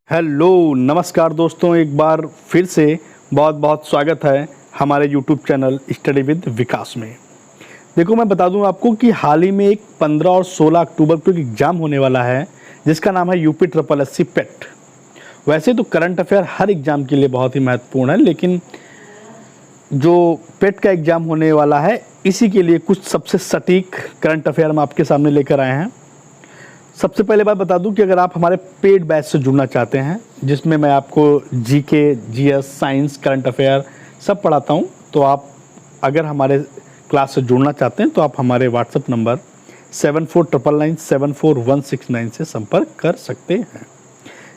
Hello नमस्कार दोस्तों, एक बार फिर से बहुत बहुत स्वागत है हमारे यूट्यूब चैनल स्टडी विद विकास में। देखो, मैं बता दूं आपको कि हाल ही में एक 15 और 16 अक्टूबर को एक एग्ज़ाम होने वाला है जिसका नाम है यूपी ट्रिपल एससी पेट। वैसे तो करंट अफेयर हर एग्ज़ाम के लिए बहुत ही महत्वपूर्ण है, लेकिन जो पेट का एग्ज़ाम होने वाला है इसी के लिए कुछ सबसे सटीक करंट अफेयर हम आपके सामने लेकर आए हैं। सबसे पहले बात बता दूं कि अगर आप हमारे पेड बैच से जुड़ना चाहते हैं, जिसमें मैं आपको GK, GS, science, current affair सब पढ़ाता हूं, तो आप अगर हमारे क्लास से जुड़ना चाहते हैं तो आप हमारे व्हाट्सएप नंबर 7499741169 से संपर्क कर सकते हैं।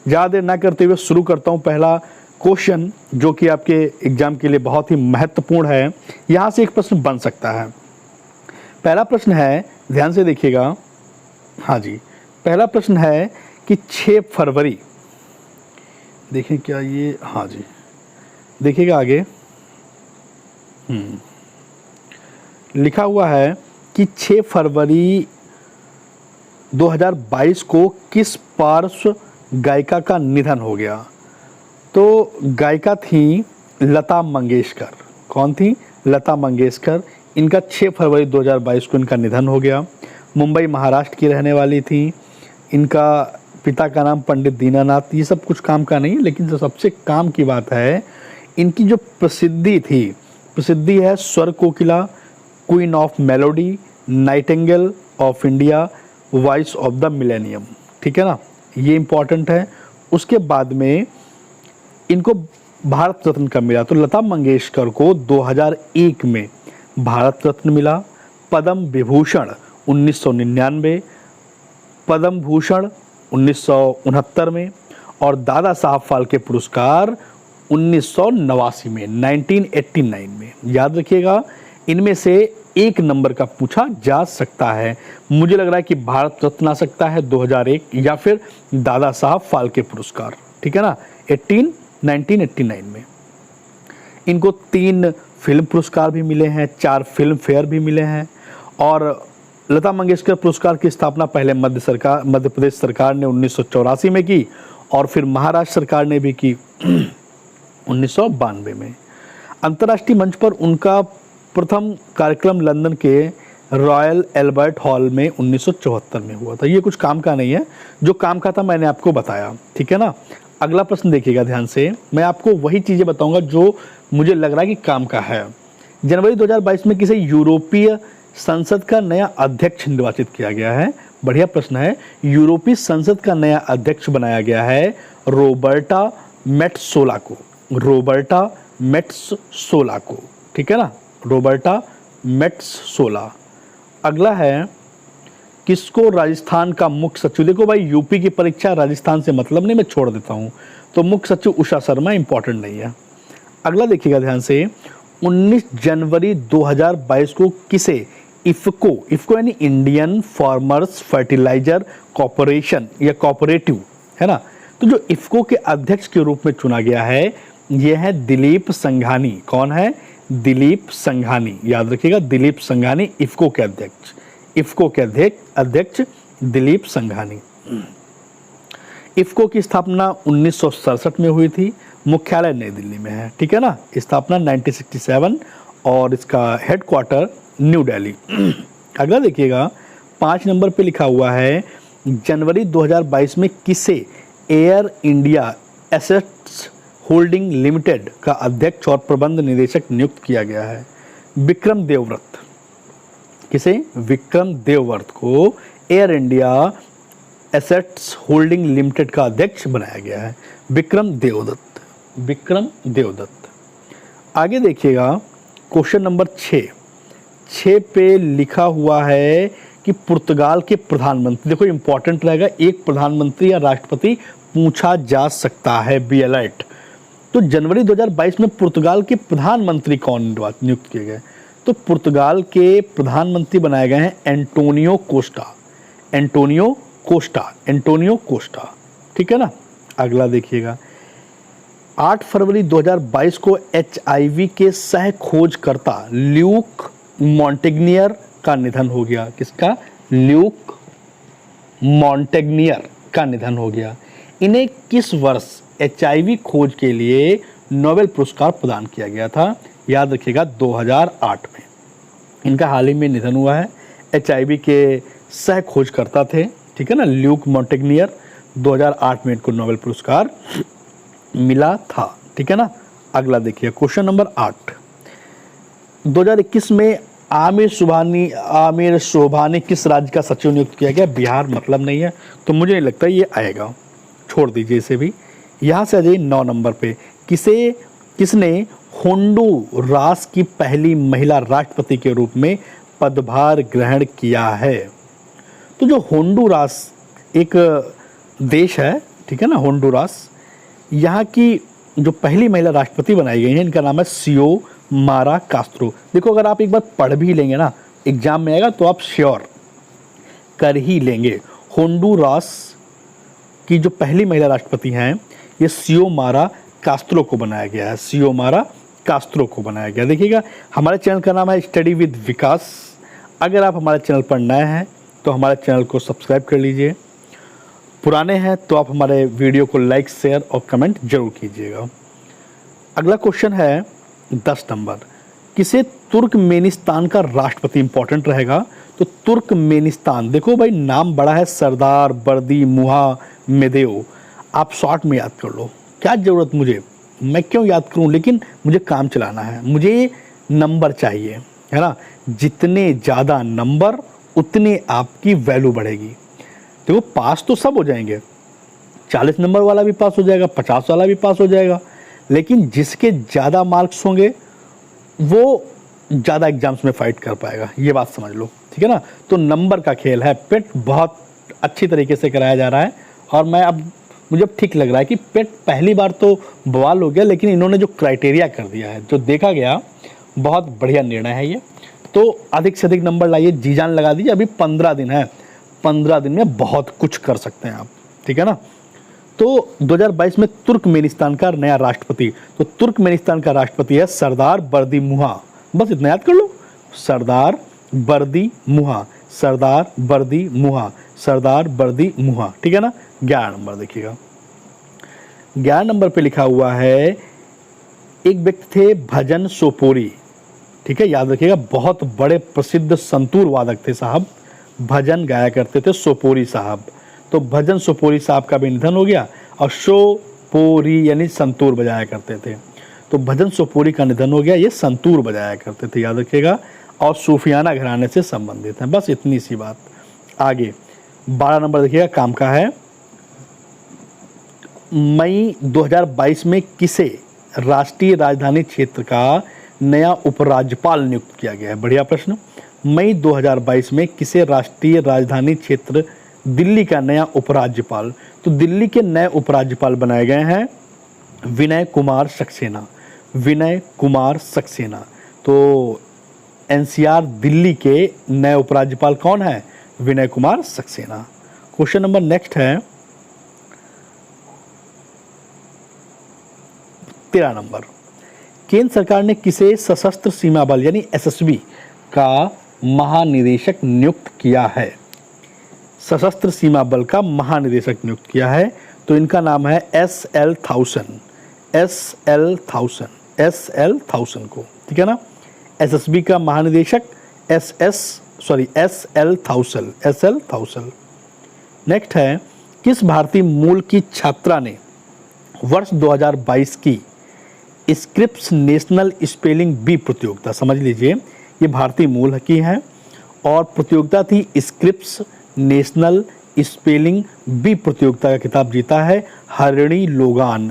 ज़्यादा देर ना करते हुए शुरू करता हूं। पहला क्वेश्चन जो कि आपके एग्ज़ाम के लिए बहुत ही महत्वपूर्ण है, यहाँ से एक प्रश्न बन सकता है। पहला प्रश्न है, ध्यान से देखिएगा। हाँ जी, पहला प्रश्न है कि 6 फरवरी, देखें क्या ये, हाँ जी देखिएगा आगे, लिखा हुआ है कि 6 फरवरी 2022 को किस पार्श्व गायिका का निधन हो गया। तो गायिका थी लता मंगेशकर। कौन थी? लता मंगेशकर। इनका 6 फरवरी 2022 को इनका निधन हो गया। मुंबई महाराष्ट्र की रहने वाली थी। इनका पिता का नाम पंडित दीनानाथ। ये सब कुछ काम का नहीं, लेकिन जो सबसे काम की बात है, इनकी जो प्रसिद्धि है स्वर कोकिला, queen of melody, nightingale of India, voice of the millennium. ठीक है ना, ये इम्पॉर्टेंट है। उसके बाद में इनको भारत रत्न कब मिला? तो लता मंगेशकर को 2001 में भारत रत्न मिला, पद्म विभूषण 1999, पद्म भूषण 1969 में, और दादा साहब फाल्के पुरस्कार 1989 में, 1989 में। याद रखिएगा, इनमें से एक नंबर का पूछा जा सकता है। मुझे लग रहा है कि भारत रत्न आ सकता है 2001, या फिर दादा साहब फाल्के पुरस्कार। ठीक है ना, 1989 में। इनको 3 फिल्म पुरस्कार भी मिले हैं, 4 फिल्म फेयर भी मिले हैं। और लता मंगेशकर पुरस्कार की स्थापना पहले मध्य प्रदेश सरकार ने 1984 में की, और फिर महाराष्ट्र सरकार ने भी की 1992 में। अंतर्राष्ट्रीय मंच पर उनका प्रथम कार्यक्रम लंदन के रॉयल एल्बर्ट हॉल में 1974 में हुआ था। ये कुछ काम का नहीं है, जो काम का था मैंने आपको बताया। ठीक है ना। अगला प्रश्न देखिएगा ध्यान से। मैं आपको वही चीज़ें बताऊंगा जो मुझे लग रहा है कि काम का है। जनवरी 2022 में किसे यूरोपीय संसद का नया अध्यक्ष निर्वाचित किया गया है? बढ़िया प्रश्न है। यूरोपीय संसद का नया अध्यक्ष बनाया गया है रॉबर्टा मेट्सोला को। रॉबर्टा मेट्सोला को। ठीक है ना, रॉबर्टा मेट्सोला। अगला है, किसको राजस्थान का मुख्य सचिव? देखो भाई, यूपी की परीक्षा राजस्थान से मतलब नहीं, मैं छोड़ देता हूँ। तो मुख्य सचिव उषा शर्मा इंपॉर्टेंट नहीं है। अगला देखिएगा ध्यान से। 19 जनवरी 2022 को किसे इफ्को यानी इंडियन फार्मर्स फर्टिलाइजर कॉर्पोरेशन या कॉर्पोरेटिव है ना, तो जो इफ्को के अध्यक्ष के रूप में चुना गया है, यह है दिलीप संघानी। कौन है? दिलीप संघानी। याद रखिएगा, दिलीप संघानी इफ्को के अध्यक्ष। इफ्को के अध्यक्ष दिलीप संघानी। इफ्को की स्थापना 1967 में हुई थी। मुख्यालय नई दिल्ली में है। ठीक है ना, स्थापना 1967, और इसका हेडक्वार्टर न्यू दिल्ली। अगला देखिएगा, 5 नंबर पे लिखा हुआ है, जनवरी 2022 में किसे air India assets holding limited का अध्यक्ष और प्रबंध निदेशक नियुक्त किया गया है? विक्रम देवव्रत। किसे? विक्रम देवव्रत को air India assets holding limited का अध्यक्ष बनाया गया है। विक्रम देवदत्त। आगे देखिएगा, क्वेश्चन नंबर 6 पे लिखा हुआ है कि पुर्तगाल के प्रधानमंत्री, देखो इंपॉर्टेंट रहेगा, एक प्रधानमंत्री या राष्ट्रपति पूछा जा सकता है, बी अलर्ट। तो जनवरी 2022 में पुर्तगाल के प्रधानमंत्री कौन नियुक्त किए गए? तो पुर्तगाल के प्रधानमंत्री बनाए गए हैं एंटोनियो कोस्टा। ठीक है ना। अगला देखिएगा, 8 फरवरी 2022 को HIV के सह खोजकर्ता ल्यूक मॉन्टेग्नियर का निधन हो गया। किसका? ल्यूक मॉन्टेग्नियर का निधन हो गया। इन्हें किस वर्ष HIV खोज के लिए नोबेल पुरस्कार प्रदान किया गया था? याद रखिएगा 2008 में। इनका हाल ही में निधन हुआ है। HIV के सह खोजकर्ता थे, ठीक है ना, ल्यूक मॉन्टेग्नियर। 2008 में इनको नोबेल पुरस्कार मिला था, ठीक है ना। अगला देखिए क्वेश्चन नंबर 8। 2021 में आमिर सुबहानी किस राज्य का सचिव नियुक्त किया गया? बिहार मतलब नहीं है, तो मुझे नहीं लगता ये आएगा, छोड़ दीजिए इसे भी। यहाँ से आ जाइए 9 नंबर पे। किसने होंडुरास की पहली महिला राष्ट्रपति के रूप में पदभार ग्रहण किया है? तो जो होंडुरास एक देश है, ठीक है ना, होंडुरास, यहाँ की जो पहली महिला राष्ट्रपति बनाई गई है, इनका नाम है सियोमारा कास्त्रो। देखो, अगर आप एक बार पढ़ भी लेंगे ना, एग्जाम में आएगा तो आप श्योर कर ही लेंगे। होंडुरास की जो पहली महिला राष्ट्रपति हैं, ये सियोमारा कास्त्रो को बनाया गया है, सियोमारा कास्त्रो को बनाया गया। देखिएगा, हमारे चैनल का नाम है स्टडी विद विकास। अगर आप हमारे चैनल पर नए हैं तो हमारे चैनल को सब्सक्राइब कर लीजिए, पुराने हैं तो आप हमारे वीडियो को लाइक, शेयर और कमेंट जरूर कीजिएगा। अगला क्वेश्चन है 10 नंबर। किसे तुर्कमेनिस्तान का राष्ट्रपति, इंपॉर्टेंट रहेगा, तो तुर्कमेनिस्तान, देखो भाई नाम बड़ा है, सरदार बर्दी मुहम्मदेव। आप शॉर्ट में याद कर लो, क्या ज़रूरत मुझे, मैं क्यों याद करूं, लेकिन मुझे काम चलाना है, मुझे नंबर चाहिए, है ना। जितने ज़्यादा नंबर उतने आपकी वैल्यू बढ़ेगी। देखो, पास तो सब हो जाएंगे, 40 नंबर वाला भी पास हो जाएगा, 50 वाला भी पास हो जाएगा, लेकिन जिसके ज़्यादा मार्क्स होंगे वो ज़्यादा एग्जाम्स में फाइट कर पाएगा, ये बात समझ लो, ठीक है ना। तो नंबर का खेल है। पेट बहुत अच्छी तरीके से कराया जा रहा है, और मुझे अब ठीक लग रहा है कि पेट पहली बार तो बवाल हो गया, लेकिन इन्होंने जो क्राइटेरिया कर दिया है, जो देखा गया, बहुत बढ़िया निर्णय है ये। तो अधिक से अधिक नंबर लाइए, जी जान लगा दीजिए। अभी 15 दिन है, 15 दिन में बहुत कुछ कर सकते हैं आप, ठीक है ना। तो 2022 में तुर्कमेनिस्तान का नया राष्ट्रपति, तो तुर्कमेनिस्तान का राष्ट्रपति है सरदार बर्दी मुहा। बस इतना याद कर लो, सरदार बर्दी मुहा, सरदार बर्दी मुहा, सरदार बर्दी मुहा, ठीक है ना। 11 नंबर देखिएगा, 11 नंबर पे लिखा हुआ है, एक व्यक्ति थे भजन सोपोरी, ठीक है, याद रखिएगा, बहुत बड़े प्रसिद्ध संतूर वादक थे साहब, भजन गाया करते थे सोपोरी साहब। तो भजन सोपोरी साहब का भी निधन हो गया, और सोपोरी यानी संतूर बजाया करते थे, तो भजन सोपोरी का निधन हो गया, ये संतूर बजाया करते थे, याद रखिएगा, और सूफियाना घराने से संबंधित हैं। बस इतनी सी बात। आगे 12 नंबर देखिएगा, काम का है। मई 2022 में किसे राष्ट्रीय राजधानी क्षेत्र का नया उपराज्यपाल नियुक्त किया गया है? बढ़िया प्रश्न। मई 2022 में किसे राष्ट्रीय राजधानी क्षेत्र दिल्ली का नया उपराज्यपाल, तो दिल्ली के नए उपराज्यपाल बनाए गए हैं विनय कुमार सक्सेना, विनय कुमार सक्सेना। तो NCR दिल्ली के नए उपराज्यपाल कौन है? Vinay Kumar Saxena. Question number next है 13 नंबर। केंद्र सरकार ने किसे सशस्त्र सीमा बल यानी SSB का महानिदेशक नियुक्त किया है? सशस्त्र सीमा बल का महानिदेशक नियुक्त किया है, तो इनका नाम है SL थाउसेन को, ठीक है ना। SSB का महानिदेशक SL थाउसेन। नेक्स्ट है, किस भारतीय मूल की छात्रा ने वर्ष 2022 की स्क्रिप्स नेशनल स्पेलिंग बी प्रतियोगिता, समझ लीजिए ये भारतीय मूल की है, और प्रतियोगिता थी स्क्रिप्स नेशनल स्पेलिंग बी प्रतियोगिता का खिताब जीता है हरिणी लोगान।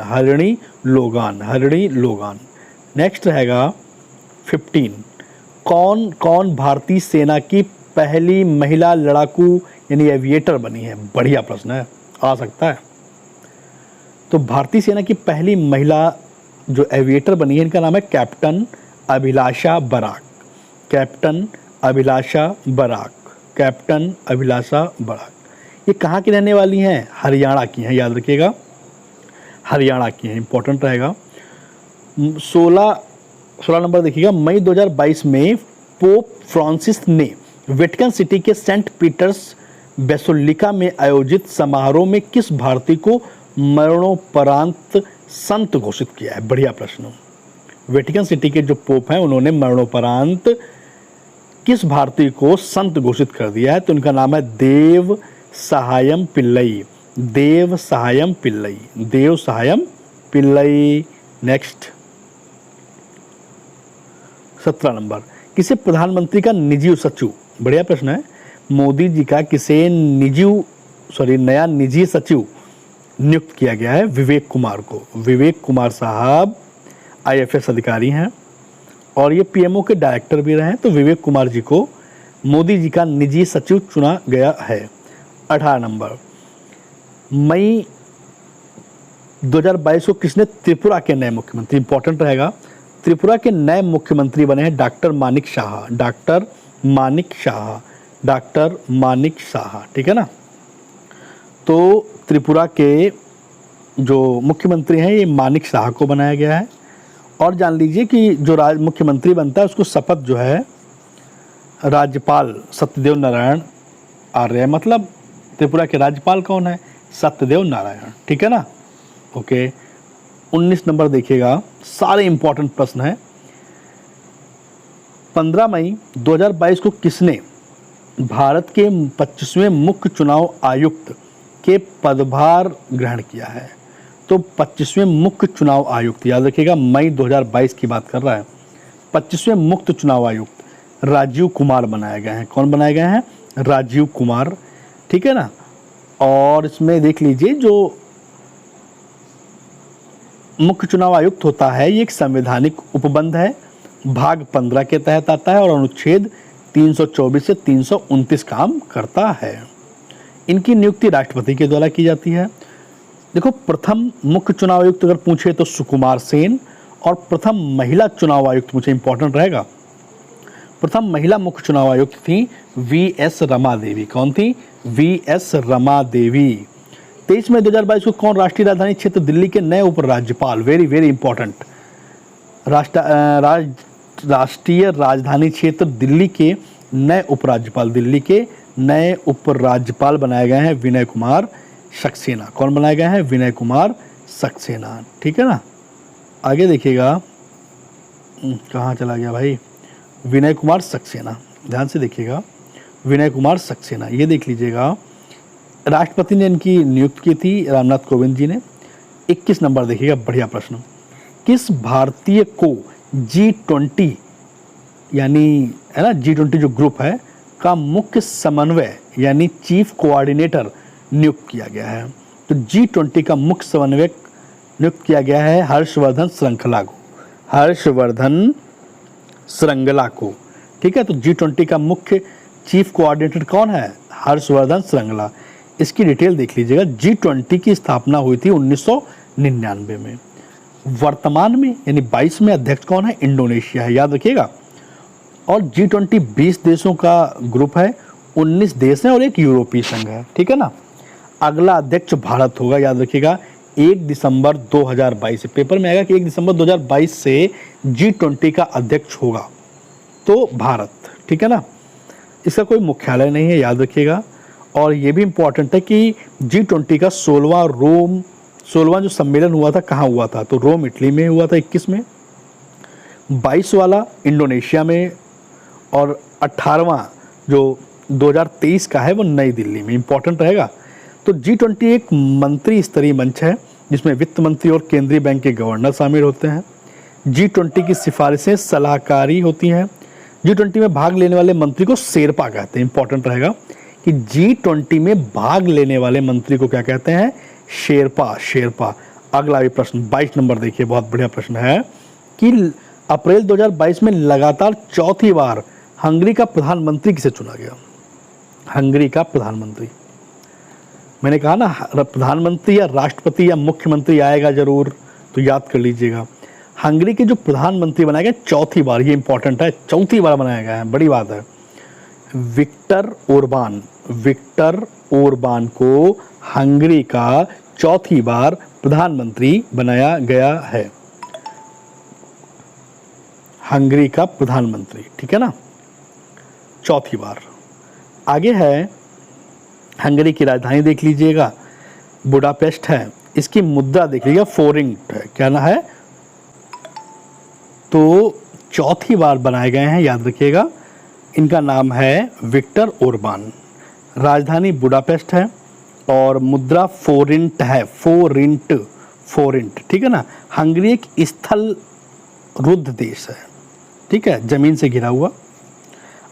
नेक्स्ट रहेगा 15। कौन भारतीय सेना की पहली महिला लड़ाकू यानी एविएटर बनी है? बढ़िया प्रश्न है, आ सकता है। तो भारतीय सेना की पहली महिला जो एविएटर बनी है, इनका नाम है कैप्टन अभिलाषा बराक, कैप्टन अभिलाषा बराक। ये कहाँ की रहने वाली हैं? हरियाणा की हैं, याद रखिएगा, हरियाणा की हैं, इंपॉर्टेंट रहेगा। 16 नंबर देखिएगा, मई 2022 में पोप फ्रांसिस ने वेटिकन सिटी के सेंट पीटर्स बेसिलिका में आयोजित समारोह में किस भारतीय को मरणोपरांत संत घोषित किया है? बढ़िया प्रश्न। वेटिकन सिटी के जो पोप हैं उन्होंने मरणोपरांत किस भारतीय को संत घोषित कर दिया है? तो उनका नाम है देव सहायम पिल्लई। देव सहायम पिल्लई, देव सहायम पिल्लई। नेक्स्ट 17 नंबर, किसे प्रधानमंत्री का निजी सचिव, बढ़िया प्रश्न है, मोदी जी का किसे नया निजी सचिव नियुक्त किया गया है? विवेक कुमार को। विवेक कुमार साहब IFS अधिकारी हैं और ये PMO के डायरेक्टर भी रहे हैं। तो विवेक कुमार जी को मोदी जी का निजी सचिव चुना गया है। 18 नंबर, मई 2022 को किसने त्रिपुरा के नए मुख्यमंत्री, इंपॉर्टेंट रहेगा, त्रिपुरा के नए मुख्यमंत्री बने हैं doctor Manik Shah. Doctor Manik Shah, doctor Manik Shah, ठीक है ना। तो त्रिपुरा के जो मुख्यमंत्री हैं ये मानिक शाह को बनाया गया है। और जान लीजिए कि जो मुख्यमंत्री बनता है उसको शपथ जो है राज्यपाल सत्यदेव नारायण आर्य, मतलब त्रिपुरा के राज्यपाल कौन है? सत्यदेव नारायण, ठीक है ना। ओके, 19 नंबर देखिएगा, सारे इंपॉर्टेंट प्रश्न हैं। 15 मई 2022 को किसने भारत के 25वें मुख्य चुनाव आयुक्त के पदभार ग्रहण किया है? तो 25वें मुख्य चुनाव आयुक्त, याद रखिएगा मई 2022 की बात कर रहा है। 25वें मुख्य चुनाव आयुक्त राजीव कुमार बनाए गए हैं। कौन बनाए गए हैं? राजीव कुमार, ठीक है ना। और इसमें देख लीजिए जो मुख्य चुनाव आयुक्त होता है ये एक संवैधानिक उपबंध है, भाग 15 के तहत आता है और अनुच्छेद 324 से 329 काम करता है। इनकी नियुक्ति राष्ट्रपति के द्वारा की जाती है। देखो, प्रथम मुख्य चुनाव आयुक्त अगर पूछे तो सुकुमार सेन, और प्रथम महिला चुनाव आयुक्त पूछे, इंपॉर्टेंट रहेगा, प्रथम महिला मुख्य चुनाव आयुक्त थी VS रमा देवी। कौन थी? VS रमा देवी। 23 मई 2022 को कौन राष्ट्रीय राजधानी क्षेत्र दिल्ली के नए उपराज्यपाल, वेरी वेरी इंपॉर्टेंट, राष्ट्रीय राजधानी क्षेत्र दिल्ली के नए उपराज्यपाल, दिल्ली के नए उपराज्यपाल बनाए गए हैं विनय कुमार सक्सेना। कौन बनाए गए हैं? विनय कुमार सक्सेना, ठीक है ना। आगे देखिएगा, कहाँ चला गया भाई? विनय कुमार सक्सेना, ध्यान से देखिएगा, विनय कुमार सक्सेना, ये देख लीजिएगा। राष्ट्रपति ने इनकी नियुक्ति की थी रामनाथ कोविंद जी ने। 21 नंबर देखिएगा, बढ़िया प्रश्न, किस भारतीय को G20 यानी है ना G20 जो ग्रुप है का मुख्य समन्वय यानी चीफ कोऑर्डिनेटर नियुक्त किया गया है? तो G20 का मुख्य समन्वयक नियुक्त किया गया है हर्षवर्धन श्रृंखला को। हर्षवर्धन श्रृंगला को, ठीक है। तो G20 का मुख्य चीफ कोऑर्डिनेटर कौन है? हर्षवर्धन श्रृंगला। इसकी डिटेल देख लीजिएगा। G20 की स्थापना हुई थी 1999 में। वर्तमान में यानी 22 में अध्यक्ष कौन है? इंडोनेशिया है, याद रखिएगा। और G20 20 देशों का ग्रुप है, 19 देश हैं और एक यूरोपीय संघ है, ठीक है ना। अगला अध्यक्ष भारत होगा, याद रखिएगा। 1 दिसंबर 2022 से पेपर में आएगा कि 1 दिसंबर 2022 से G20 का अध्यक्ष होगा तो भारत, ठीक है ना। इसका कोई मुख्यालय नहीं है, याद रखिएगा। और ये भी इम्पोर्टेंट है कि G20 का 16वां जो सम्मेलन हुआ था कहाँ हुआ था? तो रोम इटली में हुआ था 21 में, 22 वाला इंडोनेशिया में, और 18वां जो 2023 का है वो नई दिल्ली में, इंपॉर्टेंट रहेगा। तो G20 एक मंत्री स्तरीय मंच है जिसमें वित्त मंत्री और केंद्रीय बैंक के गवर्नर शामिल होते हैं। G20 की सिफारिशें सलाहकारी होती हैं। G20 में भाग लेने वाले मंत्री को शेरपा कहते हैं, इंपॉर्टेंट रहेगा कि G20 में भाग लेने वाले मंत्री को क्या कहते हैं? शेरपा, शेरपा। अगला भी प्रश्न 22 नंबर देखिए, बहुत बढ़िया प्रश्न है कि अप्रैल 2022 में लगातार चौथी बार हंगरी का प्रधानमंत्री किसे चुना गया? हंगरी का प्रधानमंत्री, मैंने कहा ना प्रधानमंत्री या राष्ट्रपति या मुख्यमंत्री आएगा जरूर, तो याद कर लीजिएगा। हंगरी के जो प्रधानमंत्री बनाए गए चौथी बार, ये इंपॉर्टेंट है, चौथी बार बनाया गया है, बड़ी बात है। विक्टर ओरबान, विक्टर ओरबान को हंगरी का चौथी बार प्रधानमंत्री बनाया गया है। हंगरी का प्रधानमंत्री, ठीक है ना, चौथी बार। आगे है हंगरी की राजधानी देख लीजिएगा, बुडापेस्ट है। इसकी मुद्रा देख लीजिएगा फोरिंट है, क्या ना है। तो चौथी बार बनाए गए हैं, याद रखिएगा। इनका नाम है विक्टर ओरबान। राजधानी बुडापेस्ट है और मुद्रा फोरिंट है, फोरिंट, ठीक है ना। हंगरी एक स्थल रुद्ध देश है, ठीक है, जमीन से घिरा हुआ।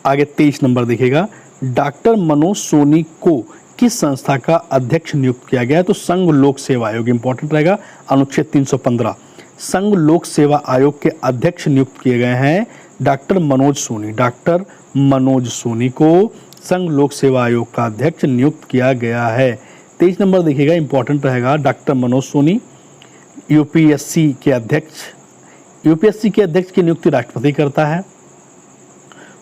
आगे 23 नंबर देखिएगा। डॉक्टर मनोज सोनी को किस संस्था का अध्यक्ष नियुक्त किया गया है? तो संघ लोक सेवा आयोग, इंपॉर्टेंट रहेगा, अनुच्छेद 315। संघ लोक सेवा आयोग के अध्यक्ष नियुक्त किए गए हैं डॉक्टर मनोज सोनी। डॉक्टर मनोज सोनी को संघ लोक सेवा आयोग का अध्यक्ष नियुक्त किया गया है। 23 नंबर देखिएगा, इंपॉर्टेंट रहेगा। डॉक्टर मनोज सोनी यूपीएससी के अध्यक्ष, यूपीएससी के अध्यक्ष की नियुक्ति राष्ट्रपति करता है।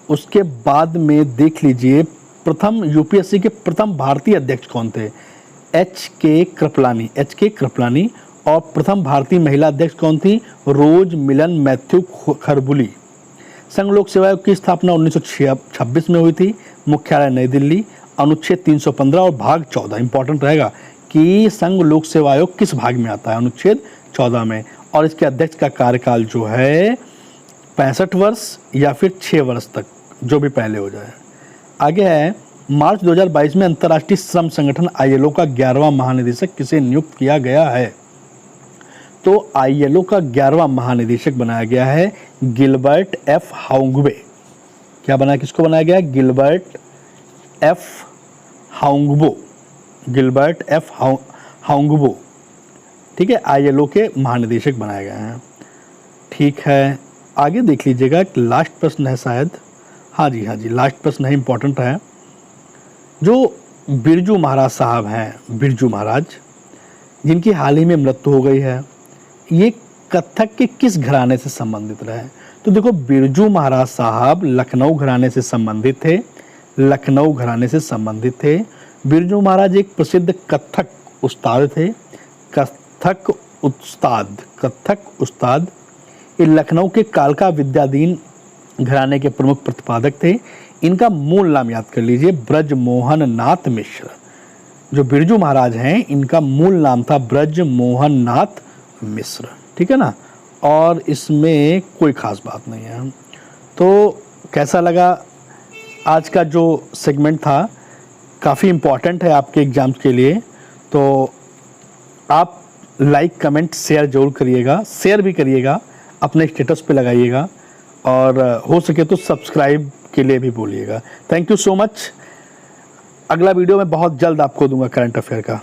उसके बाद में देख लीजिए, प्रथम यूपीएससी के प्रथम भारतीय अध्यक्ष कौन थे? एच के कृपलानी। और प्रथम भारतीय महिला अध्यक्ष कौन थी? रोज मिलन मैथ्यू खरबुली। संघ लोक सेवा आयोग की स्थापना 1926 में हुई थी। मुख्यालय नई दिल्ली। अनुच्छेद 315 और भाग 14, इंपॉर्टेंट रहेगा कि संघ लोक सेवा आयोग किस भाग में आता है? अनुच्छेद 14 में। और इसके अध्यक्ष का कार्यकाल जो है 65 वर्ष या फिर 6 वर्ष तक, जो भी पहले हो जाए। आगे है, मार्च 2022 में अंतर्राष्ट्रीय श्रम संगठन आईएलओ का 11वां महानिदेशक किसे नियुक्त किया गया है? तो आईएलओ का 11वां महानिदेशक बनाया गया है गिलबर्ट एफ हाउंगबे। क्या बनाया, किसको बनाया गया? गिलबर्ट एफ हाउंगबो, ठीक है, आईएलओ के महानिदेशक बनाए गए हैं। ठीक है, आगे देख लीजिएगा, एक लास्ट प्रश्न है शायद। हाँ जी, लास्ट प्रश्न है, इंपॉर्टेंट है। जो बिरजू महाराज साहब हैं, बिरजू महाराज, जिनकी हाल ही में मृत्यु हो गई है, ये कथक के किस घराने से संबंधित रहे? तो देखो, बिरजू महाराज साहब लखनऊ घराने से संबंधित थे। बिरजू महाराज एक प्रसिद्ध कथक उस्ताद थे। कथक उस्ताद ये लखनऊ के कालका विद्याधीन घराने के प्रमुख प्रतिपादक थे। इनका मूल नाम याद कर लीजिए, ब्रजमोहन नाथ मिश्र। जो बिरजू महाराज हैं, इनका मूल नाम था ब्रजमोहन नाथ मिश्र, ठीक है ना। और इसमें कोई खास बात नहीं है। तो कैसा लगा आज का जो सेगमेंट था? काफ़ी इम्पॉर्टेंट है आपके एग्ज़ाम्स के लिए। तो आप लाइक, कमेंट, शेयर जरूर करिएगा, शेयर भी करिएगा, अपने स्टेटस पे लगाइएगा, और हो सके तो सब्सक्राइब के लिए भी बोलिएगा। Thank you so much. अगला वीडियो मैं बहुत जल्द आपको दूंगा करंट अफेयर का।